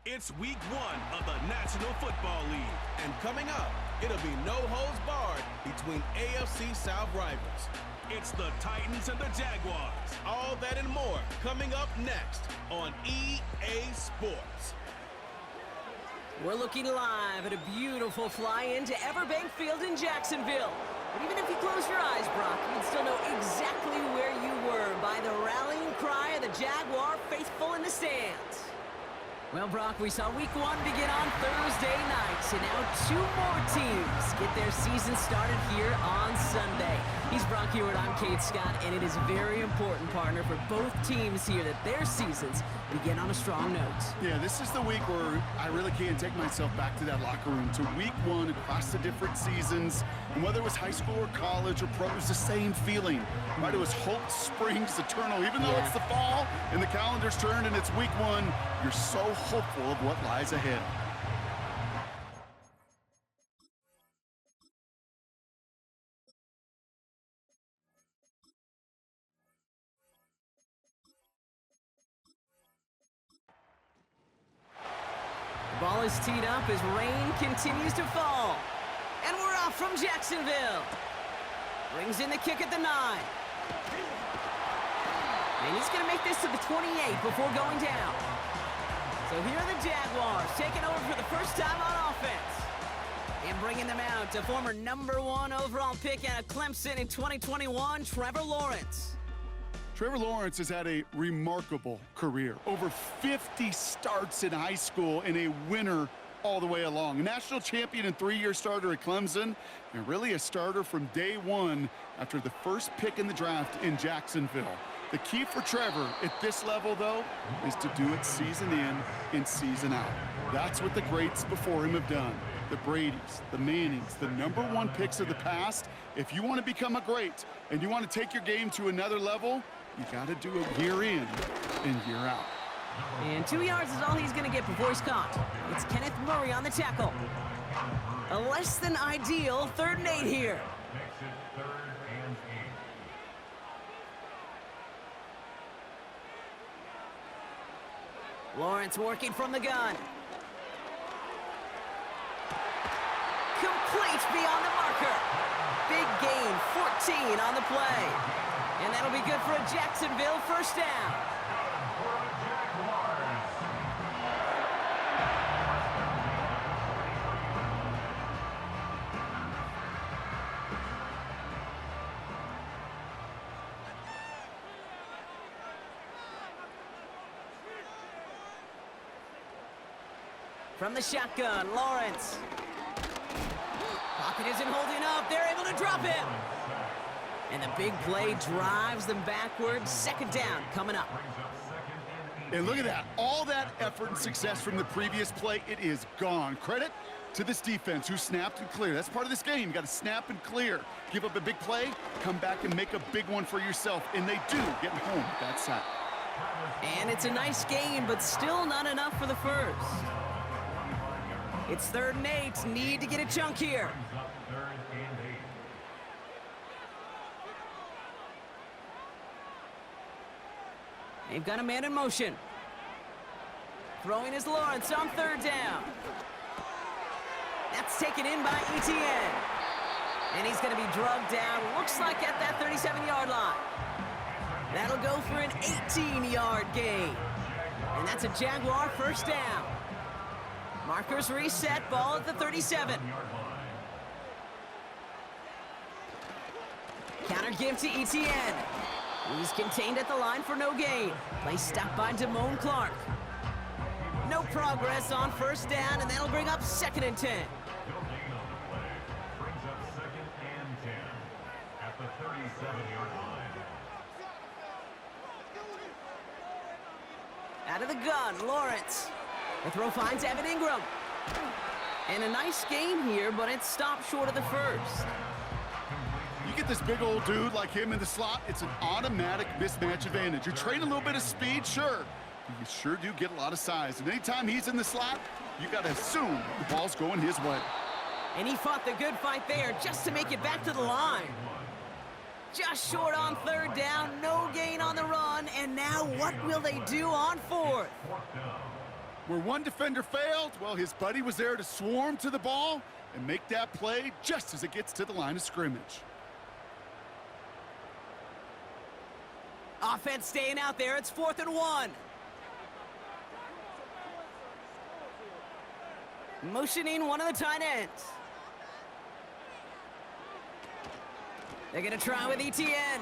It's week 1 of the National Football League. And coming up, it'll be no holds barred between AFC South rivals. It's the Titans and the Jaguars. All that and more coming up next on EA Sports. We're looking live at a beautiful fly-in to Everbank Field in Jacksonville. But even if you close your eyes, Brock, you'd still know exactly where you were by the rallying cry of the Jaguar faithful in the stands. Well, Brock, we saw week 1 begin on Thursday night, and now 2 more teams get their season started here on Sunday. He's Brock Hewitt, I'm Kate Scott, and it is very important, partner, for both teams here that their seasons begin on a strong note. Yeah, this is the week where I really can't take myself back to that locker room, to week 1 across the different seasons. And whether it was high school or college or pro, it was the same feeling. Right? It was hope springs eternal. Even though it's the fall and the calendar's turned and it's week 1, you're so hopeful of what lies ahead. The ball is teed up as rain continues to fall. And we're off from Jacksonville. Brings in the kick at the 9. And he's going to make this to the 28 before going down. So here are the Jaguars taking over for the first time on offense. And bringing them out to former #1 overall pick out of Clemson in 2021, Trevor Lawrence. Trevor Lawrence has had a remarkable career. Over 50 starts in high school and a winner all the way along. A national champion and 3-year starter at Clemson, and really a starter from day 1 after the first pick in the draft in Jacksonville. The key for Trevor at this level, though, is to do it season in and season out. That's what the greats before him have done. The Bradys, the Mannings, the #1 picks of the past. If you want to become a great and you want to take your game to another level, you got to do it year in and year out. And 2 yards is all he's going to get before he's caught. It's Kenneth Murray on the tackle. A less than ideal 3rd and 8 here. Lawrence working from the gun. Complete beyond the marker. Big gain, 14 on the play. And that'll be good for a Jacksonville first down. From the shotgun, Lawrence. Pocket isn't holding up. They're able to drop him. And the big play drives them backwards. 2nd down coming up. And look at that. All that effort and success from the previous play, it is gone. Credit to this defense who snapped and cleared. That's part of this game. You got to snap and clear. Give up a big play, come back and make a big one for yourself. And they do, getting home with that sack. And it's a nice game, but still not enough for the first. It's 3rd and 8. Need to get a chunk here. They've got a man in motion. Throwing is Lawrence on 3rd down. That's taken in by Etienne. And he's going to be drugged down, looks like at that 37-yard line. That'll go for an 18-yard gain. And that's a Jaguar first down. Markers reset, ball at the 37. Counter give to Etienne. He's contained at the line for no gain. Play stopped by Damone Clark. No progress on first down, and that'll bring up 2nd and 10. Out of the gun, Lawrence. The throw finds Evan Ingram. And a nice gain here, but it stopped short of the first. You get this big old dude like him in the slot, it's an automatic mismatch advantage. You're trading a little bit of speed, sure. But you sure do get a lot of size. And anytime he's in the slot, you got to assume the ball's going his way. And he fought the good fight there just to make it back to the line. Just short on 3rd down, no gain on the run, and now what will they do on 4th? Where one defender failed, well, his buddy was there to swarm to the ball and make that play just as it gets to the line of scrimmage. Offense staying out there. It's 4th and 1. Motioning one of the tight ends. They're going to try with Etienne.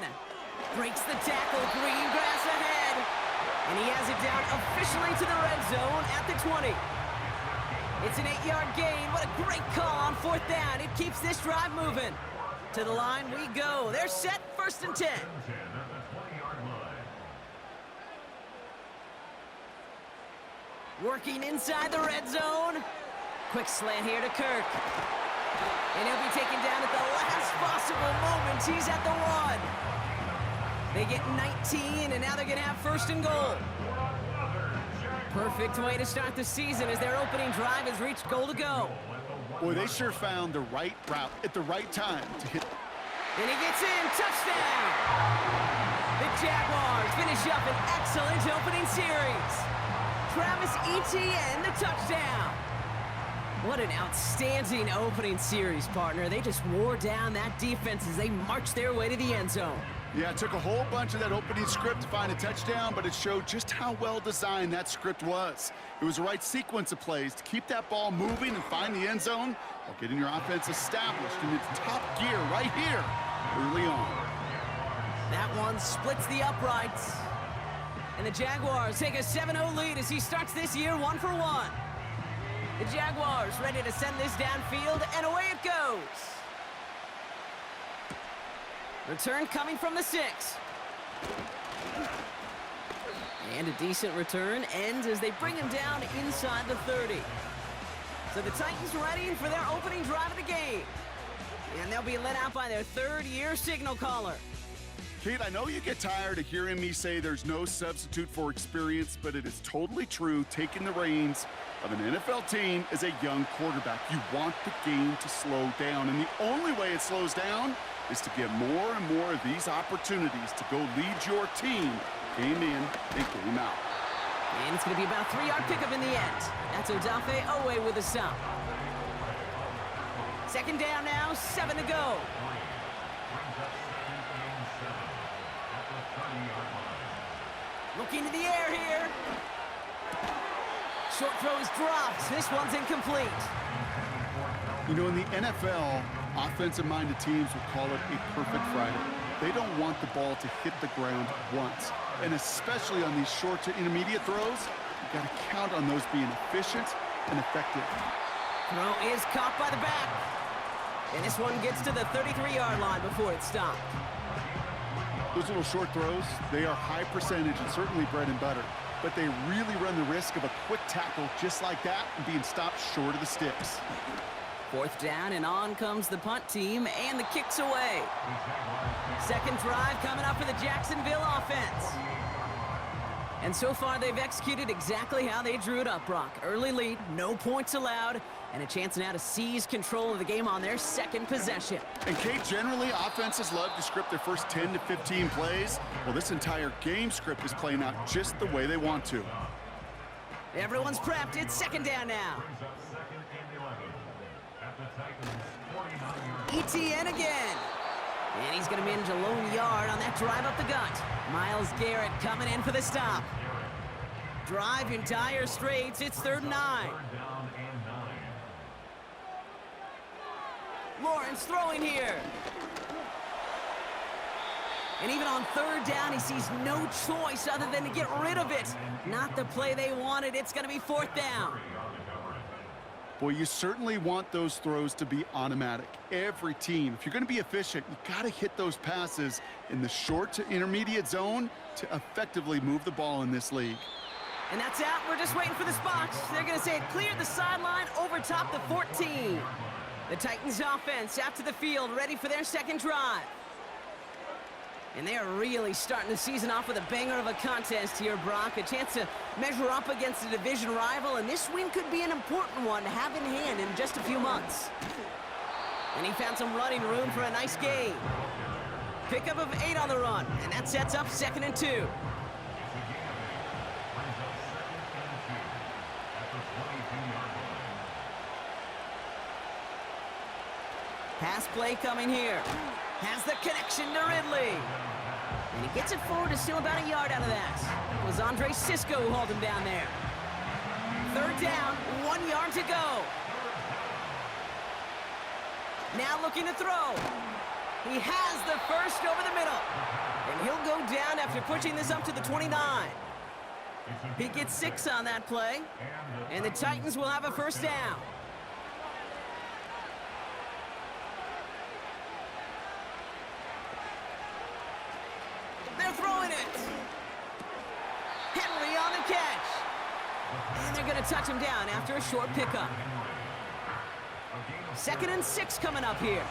Breaks the tackle. Green grass ahead. And he has it down officially to the red zone at the 20. It's an 8-yard gain. What a great call on 4th down. It keeps this drive moving. To the line we go. They're set. 1st and 10. Working inside the red zone. Quick slant here to Kirk. And he'll be taken down at the last possible moment. He's at the 1. They get 19, and now they're going to have 1st and goal. Perfect way to start the season as their opening drive has reached goal to go. Boy, they sure found the right route at the right time to hit. And he gets in. Touchdown! The Jaguars finish up an excellent opening series. Travis Etienne, the touchdown. What an outstanding opening series, partner. They just wore down that defense as they marched their way to the end zone. Yeah, it took a whole bunch of that opening script to find a touchdown, but it showed just how well designed that script was. It was the right sequence of plays to keep that ball moving and find the end zone while getting your offense established in its top gear right here early on. That one splits the uprights. And the Jaguars take a 7-0 lead as he starts this year 1 for 1. The Jaguars ready to send this downfield, and away it goes. Return coming from the 6. And a decent return ends as they bring him down inside the 30. So the Titans ready for their opening drive of the game. And they'll be led out by their 3rd-year signal caller. Kate, I know you get tired of hearing me say there's no substitute for experience, but it is totally true. Taking the reins of an NFL team as a young quarterback, you want the game to slow down, and the only way it slows down is to get more and more of these opportunities to go lead your team game in and game out. And it's going to be about a 3-yard pickup in the end. That's Odafe Owe with a stop. 2nd down now, 7 to go. Looking to the air here. Short throw is dropped. This one's incomplete. You know, in the NFL, offensive-minded teams would call it a perfect Friday. They don't want the ball to hit the ground once. And especially on these short to intermediate throws, you've got to count on those being efficient and effective. Throw is caught by the back. And this one gets to the 33-yard line before it's stopped. Those little short throws, they are high percentage and certainly bread and butter. But they really run the risk of a quick tackle just like that and being stopped short of the sticks. 4th down, and on comes the punt team, and the kick's away. 2nd drive coming up for the Jacksonville offense. And so far, they've executed exactly how they drew it up, Brock. Early lead, no points allowed, and a chance now to seize control of the game on their 2nd possession. And Kate, generally, offenses love to script their first 10 to 15 plays. Well, this entire game script is playing out just the way they want to. Everyone's prepped. It's 2nd down now. Etienne again. And he's going to manage a lone yard on that drive up the gut. Myles Garrett coming in for the stop. Drive in dire straits. It's 3rd and 9. Lawrence throwing here. And even on 3rd down, he sees no choice other than to get rid of it. Not the play they wanted. It's going to be 4th down. Boy, you certainly want those throws to be automatic. Every team, if you're going to be efficient, you got to hit those passes in the short to intermediate zone to effectively move the ball in this league. And that's out. We're just waiting for the spots. They're going to say it cleared the sideline over top the 14. The Titans offense out to the field, ready for their 2nd drive. And they are really starting the season off with a banger of a contest here, Brock. A chance to measure up against a division rival, and this win could be an important one to have in hand in just a few months. And he found some running room for a nice gain. Pickup of 8 on the run, and that sets up 2nd and 2. Pass play coming here. Has the connection to Ridley. And he gets it forward to still about a yard out of that. It was Andre Sisco who hauled him down there. Third down, 1 yard to go. Now looking to throw. He has the first over the middle. And he'll go down after pushing this up to the 29. He gets 6 on that play. And the Titans will have a first down. They're throwing it. Henry on the catch. And they're going to touch him down after a short pickup. 2nd and 6 coming up here.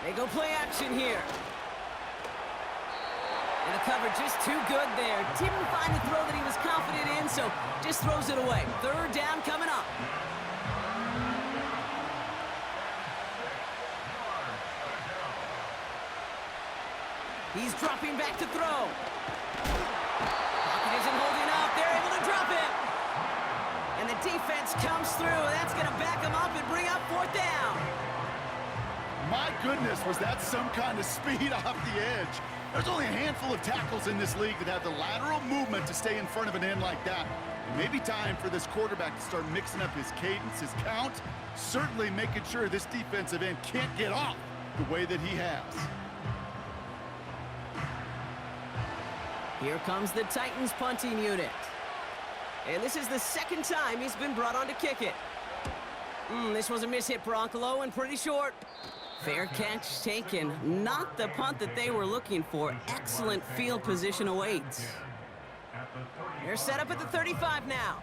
They go play action here. And the cover just too good there. Didn't find the throw that he was confident in, so just throws it away. 3rd down coming up. He's dropping back to throw. Pocket isn't holding up. They're able to drop it. And the defense comes through. That's going to back him up and bring up 4th down. My goodness, was that some kind of speed off the edge? There's only a handful of tackles in this league that have the lateral movement to stay in front of an end like that. It may be time for this quarterback to start mixing up his cadence, his count, certainly making sure this defensive end can't get off the way that he has. Here comes the Titans punting unit. And this is the 2nd time he's been brought on to kick it. This was a miss-hit, Broncolo, and pretty short. Fair catch taken. Not the punt that they were looking for. Excellent field position awaits. They're set up at the 35 now.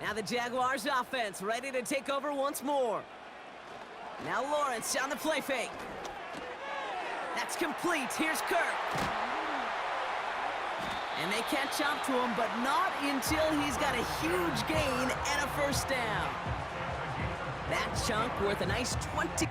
Now the Jaguars offense ready to take over once more. Now Lawrence on the play fake. That's complete. Here's Kirk. And they catch up to him, but not until he's got a huge gain and a first down. That chunk worth a nice 20.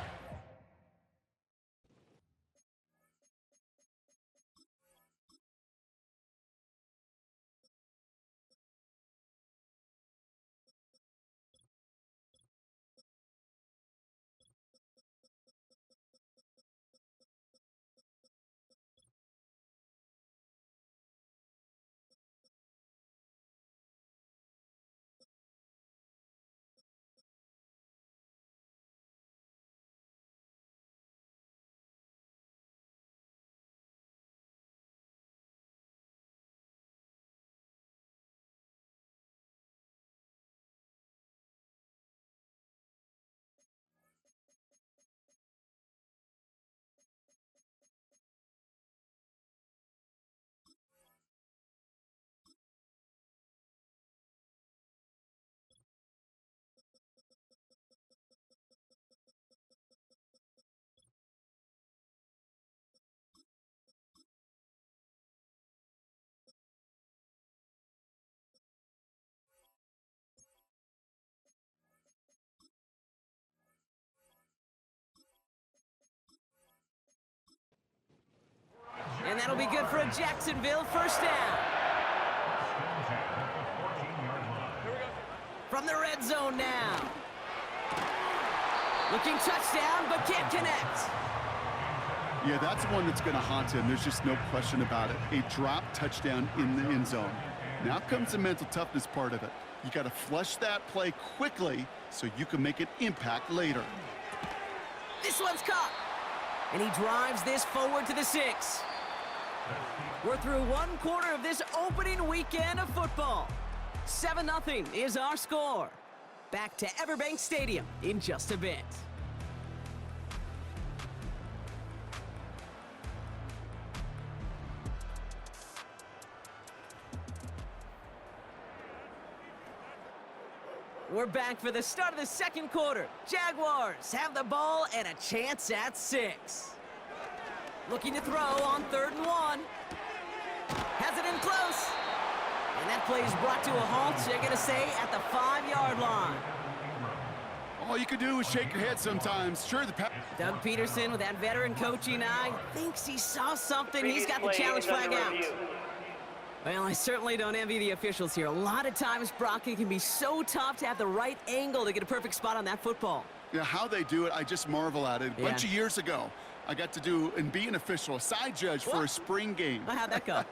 And that'll be good for a Jacksonville first down. From the red zone now. Looking touchdown, but can't connect. Yeah, that's one that's going to haunt him. There's just no question about it. A drop touchdown in the end zone. Now comes the mental toughness part of it. You got to flush that play quickly so you can make an impact later. This one's caught. And he drives this forward to the 6. We're through 1 quarter of this opening weekend of football. 7-0 is our score. Back to Everbank Stadium in just a bit. We're back for the start of the 2nd quarter. Jaguars have the ball and a chance at 6. Looking to throw on 3rd and 1. Has it in close. And that play is brought to a halt, so you're going to say at the 5-yard line. All you can do is shake your head sometimes. Sure, Doug Peterson, with that veteran coaching eye, thinks he saw something. He's got the challenge flag out. Well, I certainly don't envy the officials here. A lot of times, Brock, it can be so tough to have the right angle to get a perfect spot on that football. Yeah, how they do it, I just marvel at it. A bunch of years ago, I got to do and be an official, a side judge for a spring game. How'd that go?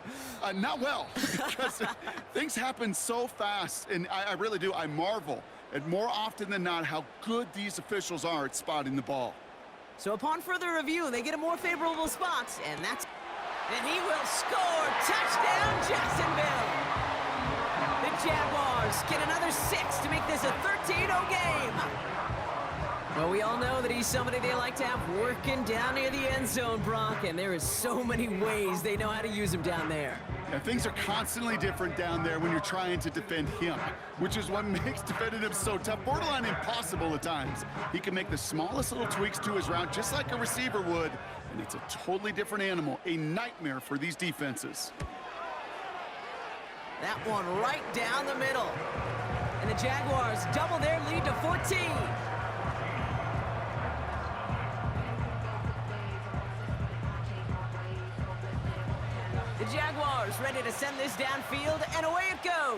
Not well, because things happen so fast, and I really do. I marvel at more often than not how good these officials are at spotting the ball. So upon further review, they get a more favorable spot, and he will score. Touchdown, Jacksonville. The Jaguars get another 6 to make this a 13-0 game. Well, we all know that he's somebody they like to have working down near the end zone, Brock, and there is so many ways they know how to use him down there. Yeah, things are constantly different down there when you're trying to defend him, which is what makes defending him so tough, borderline impossible at times. He can make the smallest little tweaks to his route just like a receiver would, and it's a totally different animal, a nightmare for these defenses. That one right down the middle. And the Jaguars double their lead to 14. The Jaguars ready to send this downfield, and away it goes.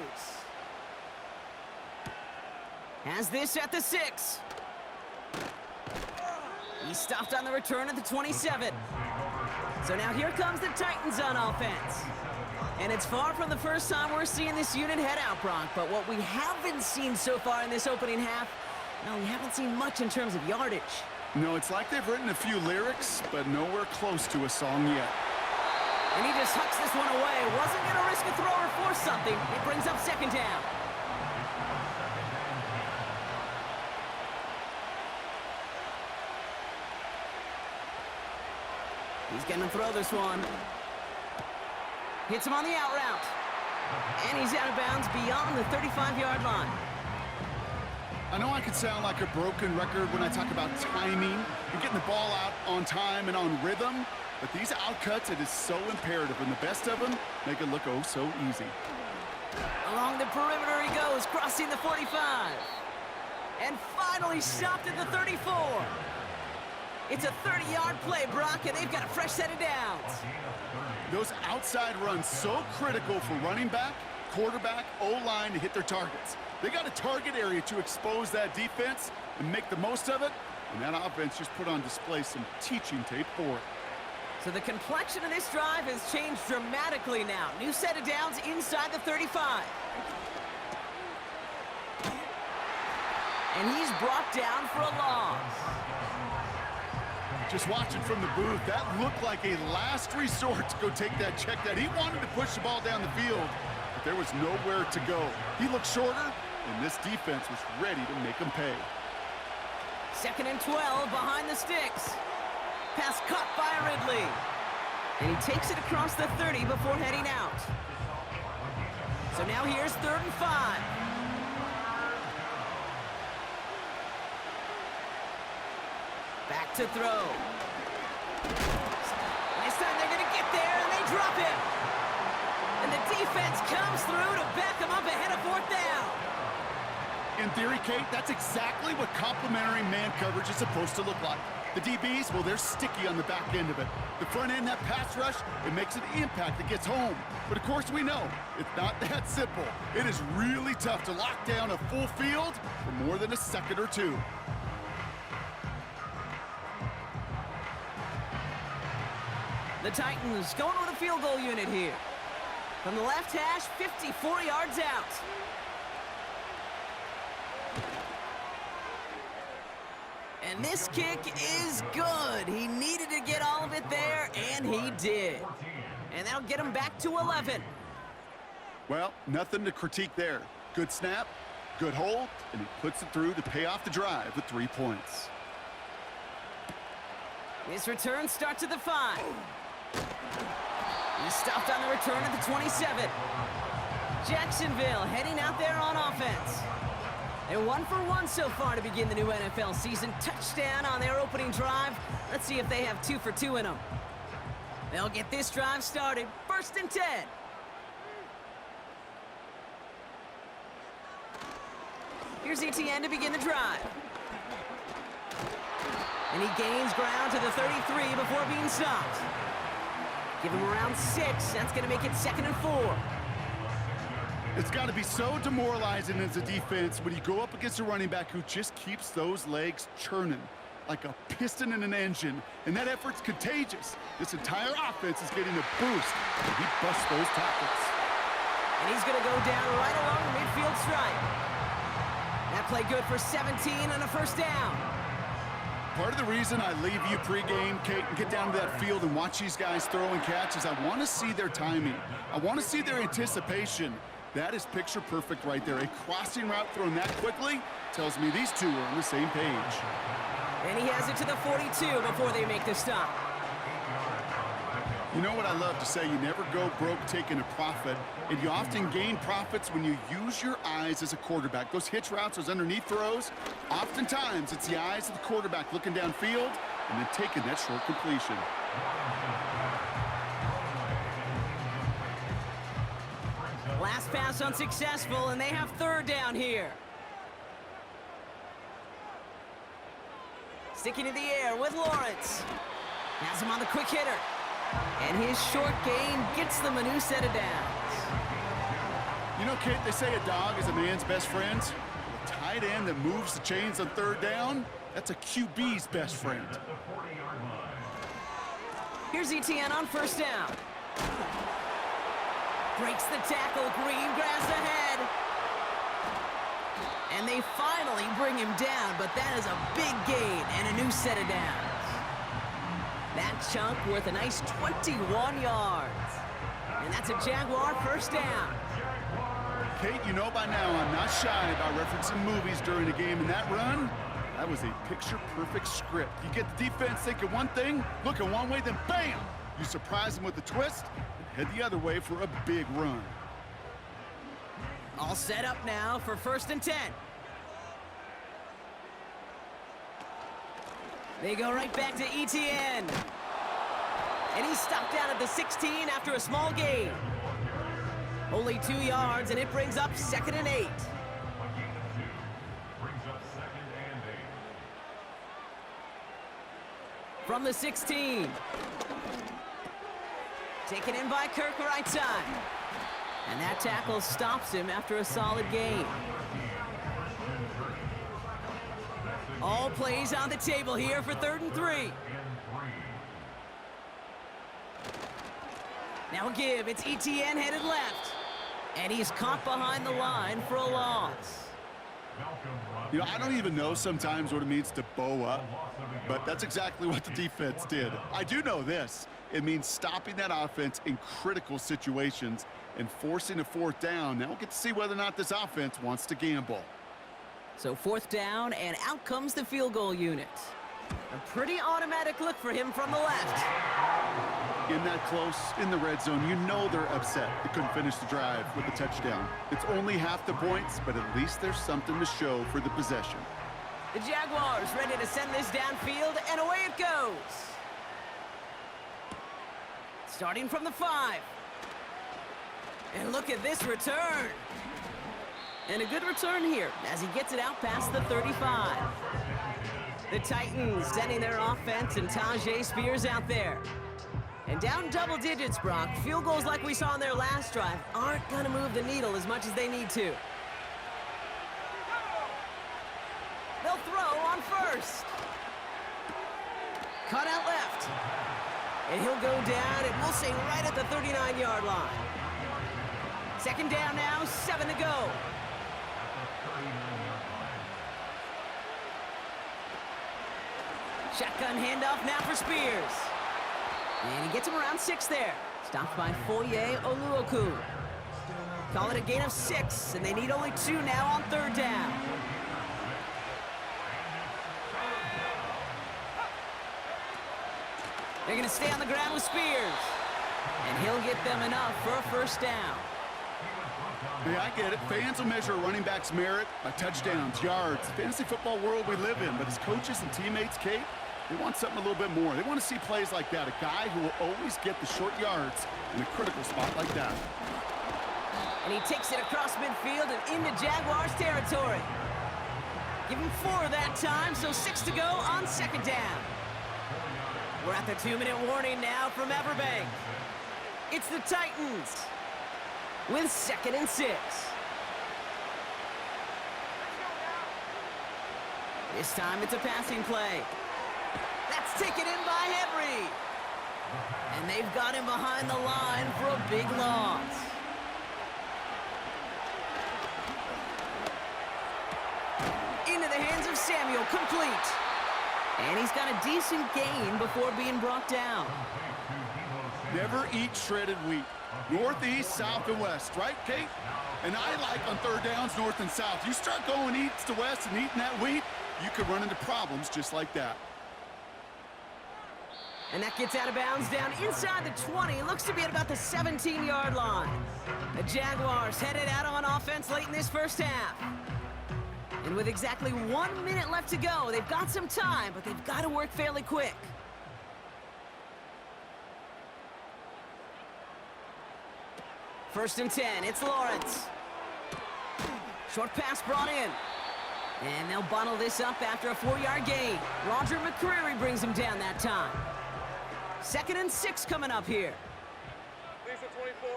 Has this at the 6. He stopped on the return at the 27. So now here comes the Titans on offense. And it's far from the first time we're seeing this unit head out, Brock. But what we haven't seen so far in this opening half, no, we haven't seen much in terms of yardage. No, it's like they've written a few lyrics, but nowhere close to a song yet. And he just hucks this one away. Wasn't going to risk a throw or force something. It brings up second down. He's going to throw this one. Hits him on the out route. And he's out of bounds beyond the 35-yard line. I know I could sound like a broken record when I talk about timing and getting the ball out on time and on rhythm, but these outcuts, it is so imperative, and the best of them make it look oh so easy. Along the perimeter he goes, crossing the 45. And finally stopped at the 34. It's a 30-yard play, Brock, and they've got a fresh set of downs. Those outside runs so critical for running back, quarterback, O-line to hit their targets. They got a target area to expose that defense and make the most of it, and that offense just put on display some teaching tape for it. So the complexion of this drive has changed dramatically now. New set of downs inside the 35. And he's brought down for a loss. Just watching from the booth, that looked like a last resort to go take that check down. He wanted to push the ball down the field, but there was nowhere to go. He looked shorter, and this defense was ready to make him pay. 2nd and 12 behind the sticks. Pass caught by Ridley. And he takes it across the 30 before heading out. So now here's 3rd and 5. Back to throw. This time they're going to get there, and they drop him. And the defense comes through to back him up ahead of 4th down. In theory, Kate, that's exactly what complementary man coverage is supposed to look like. The DBs, well, they're sticky on the back end of it. The front end, that pass rush, it makes an impact that gets home. But of course we know, it's not that simple. It is really tough to lock down a full field for more than a second or two. The Titans going with a field goal unit here. From the left hash, 54 yards out. And this kick is good. He needed to get all of it there, and he did. And that'll get him back to 11. Well, nothing to critique there. Good snap, good hold, and he puts it through to pay off the drive with 3 points. His return starts at the 5. He stopped on the return at the 27. Jacksonville heading out there on offense. They're 1 for 1 so far to begin the new NFL season. Touchdown on their opening drive. Let's see if they have 2 for 2 in them. They'll get this drive started. 1st and 10. Here's ETN to begin the drive. And he gains ground to the 33 before being stopped. Give him around 6. That's going to make it 2nd and 4. It's got to be so demoralizing as a defense when you go up against a running back who just keeps those legs churning like a piston in an engine, and that effort's contagious. This entire offense is getting a boost when he busts those tackles. And he's going to go down right along the midfield stripe. That play good for 17 and a first down. Part of the reason I leave you pregame, Kate, and get down to that field and watch these guys throw and catch is I want to see their timing. I want to see their anticipation. That is picture perfect right there. A crossing route thrown that quickly tells me these two are on the same page. And he has it to the 42 before they make the stop. You know what I love to say? You never go broke taking a profit, and you often gain profits when you use your eyes as a quarterback. Those hitch routes, those underneath throws, oftentimes it's the eyes of the quarterback looking downfield and then taking that short completion. Last pass unsuccessful, and they have third down here. Sticking in the air with Lawrence. Has him on the quick hitter. And his short gain gets them a new set of downs. You know, Kate, they say a dog is a man's best friend. A tight end that moves the chains on third down, that's a QB's best friend. Here's ETN on first down. Breaks the tackle, green grass ahead. And they finally bring him down, but that is a big gain and a new set of downs. That chunk worth a nice 21 yards. And that's a Jaguar first down. Kate, you know by now I'm not shy about referencing movies during a game, and that run, that was a picture-perfect script. You get the defense thinking one thing, looking one way, then bam! You surprise them with a twist, and head the other way for a big run. All set up now for 1st and 10. They go right back to ETN. And he's stopped down at the 16 after a small gain. Only 2 yards, and it brings up 2nd and 8. From the 16. Taken in by Kirk right side. And that tackle stops him after a solid gain. All plays on the table here for 3rd and 3. Now a give, it's ETN headed left. And he's caught behind the line for a loss. You know, I don't even know sometimes what it means to bow up, but that's exactly what the defense did. I do know this. It means stopping that offense in critical situations and forcing a 4th down. Now we'll get to see whether or not this offense wants to gamble. So 4th down, and out comes the field goal unit. A pretty automatic look for him from the left. In that close, in the red zone, you know they're upset they couldn't finish the drive with a touchdown. It's only half the points, but at least there's something to show for the possession. The Jaguars ready to send this downfield, and away it goes. Starting from the 5. And look at this return. And a good return here as he gets it out past the 35. The Titans sending their offense and Tajay Spears out there. And down double digits, Brock. Field goals like we saw on their last drive aren't going to move the needle as much as they need to. They'll throw on first. Cut out left. And he'll go down, and we'll say right at the 39-yard line. 2nd down now, 7 to go. Shotgun handoff now for Spears. And he gets him around 6 there. Stopped by Foye Oluokun. Call it a gain of 6, and they need only 2 now on 3rd down. They're going to stay on the ground with Spears. And he'll get them enough for a 1st down. Yeah, I get it. Fans will measure a running back's merit by touchdowns, yards, the fantasy football world we live in. But as coaches and teammates, Kate, they want something a little bit more. They want to see plays like that, a guy who will always get the short yards in a critical spot like that. And he takes it across midfield and into Jaguars territory. Give him 4 that time, so 6 to go on 2nd down. We're at the 2-minute warning now from Everbank. It's the Titans. with 2nd and 6. This time it's a passing play. That's taken in by Henry. And they've got him behind the line for a big loss. Into the hands of Samuel, complete. And he's got a decent gain before being brought down. Never eat shredded wheat. Northeast, south, and west, right, Kate? And I like on third downs, north and south. You start going east to west and eating that wheat, you could run into problems just like that. And that gets out of bounds down inside the 20. Looks to be at about the 17-yard line. The Jaguars headed out on offense late in this first half. And with exactly 1 minute left to go, they've got some time, but they've got to work fairly quick. First and 10, it's Lawrence. Short pass brought in. And they'll bottle this up after a 4-yard gain. Roger McCreary brings him down that time. 2nd and 6 coming up here. Lisa 24.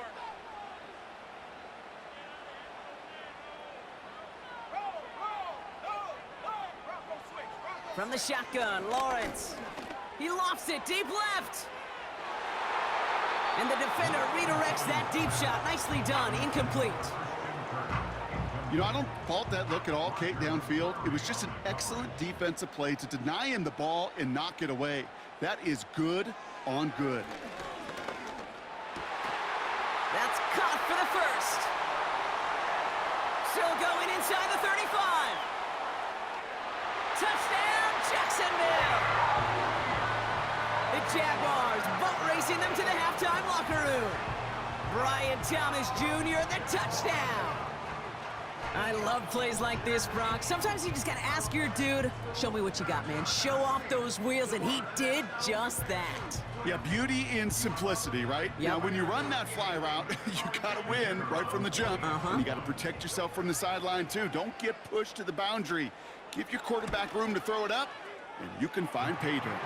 From the shotgun, Lawrence. He lofts it deep left. And the defender redirects that deep shot. Nicely done, incomplete. You know, I don't fault that look at all, Kate, downfield. It was just an excellent defensive play to deny him the ball and knock it away. That is good on good. That's caught for the first. Still going inside the 35. Touchdown, Jacksonville! The Jaguars boat racing them to the halftime locker room. Brian Thomas Jr., the touchdown. I love plays like this, Brock. Sometimes you just gotta ask your dude, show me what you got, man. Show off those wheels, and he did just that. Yeah, beauty in simplicity, right? Yep. Now, when you run that fly route, you gotta win right from the jump. And you gotta protect yourself from the sideline, too. Don't get pushed to the boundary. Give your quarterback room to throw it up, and you can find pay dirt.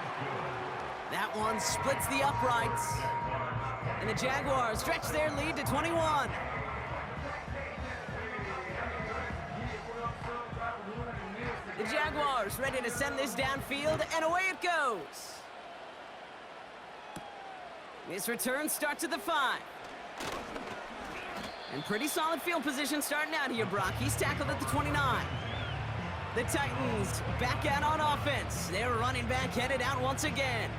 That one splits the uprights. And the Jaguars stretch their lead to 21. The Jaguars ready to send this downfield, and away it goes. This return starts at the 5. And pretty solid field position starting out here, Brock. He's tackled at the 29. The Titans back out on offense. Their running back headed out once again.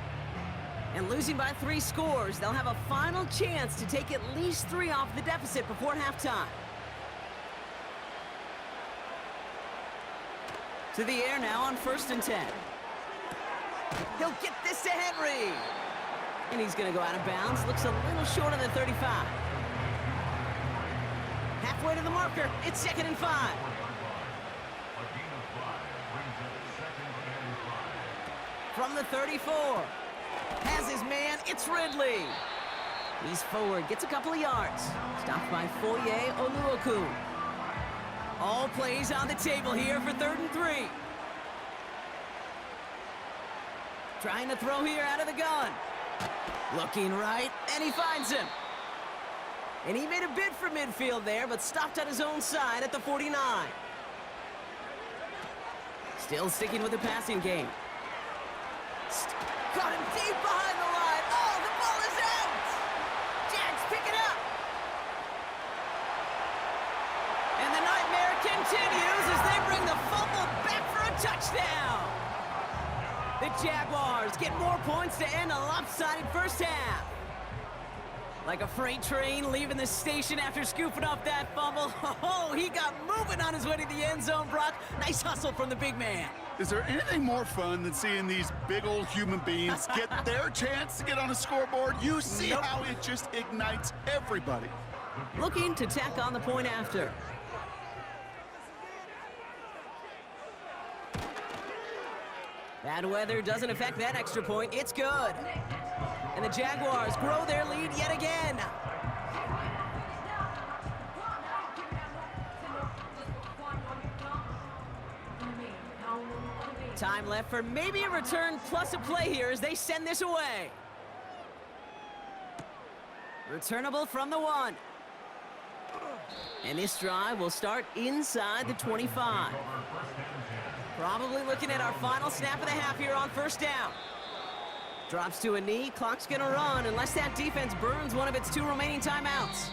And losing by 3 scores, they'll have a final chance to take at least 3 off the deficit before halftime. To the air now on 1st and 10. He'll get this to Henry. And he's going to go out of bounds. Looks a little short of the 35. Halfway to the marker. It's 2nd and 5. From the 34. Has his man. It's Ridley. He's forward. Gets a couple of yards. Stopped by Foye Oluokun. All plays on the table here for 3rd and 3. Trying to throw here out of the gun. Looking right, and he finds him. And he made a bid for midfield there, but stopped on his own side at the 49. Still sticking with the passing game. Got him deep behind the line. Oh, the ball is out! Jags pick it up. And the nightmare continues as they bring the fumble back for a touchdown. The Jaguars get more points to end a lopsided first half. Like a freight train leaving the station after scooping up that fumble. Oh, he got moving on his way to the end zone, Brock. Nice hustle from the big man. Is there anything more fun than seeing these big old human beings get their chance to get on a scoreboard? You see how it just ignites everybody. Looking to tack on the point after. Bad weather doesn't affect that extra point. It's good. And the Jaguars grow their lead yet again. Time left for maybe a return plus a play here as they send this away. Returnable from the 1. And this drive will start inside the 25. Probably looking at our final snap of the half here on first down. Drops to a knee, clock's gonna run unless that defense burns one of its 2 remaining timeouts.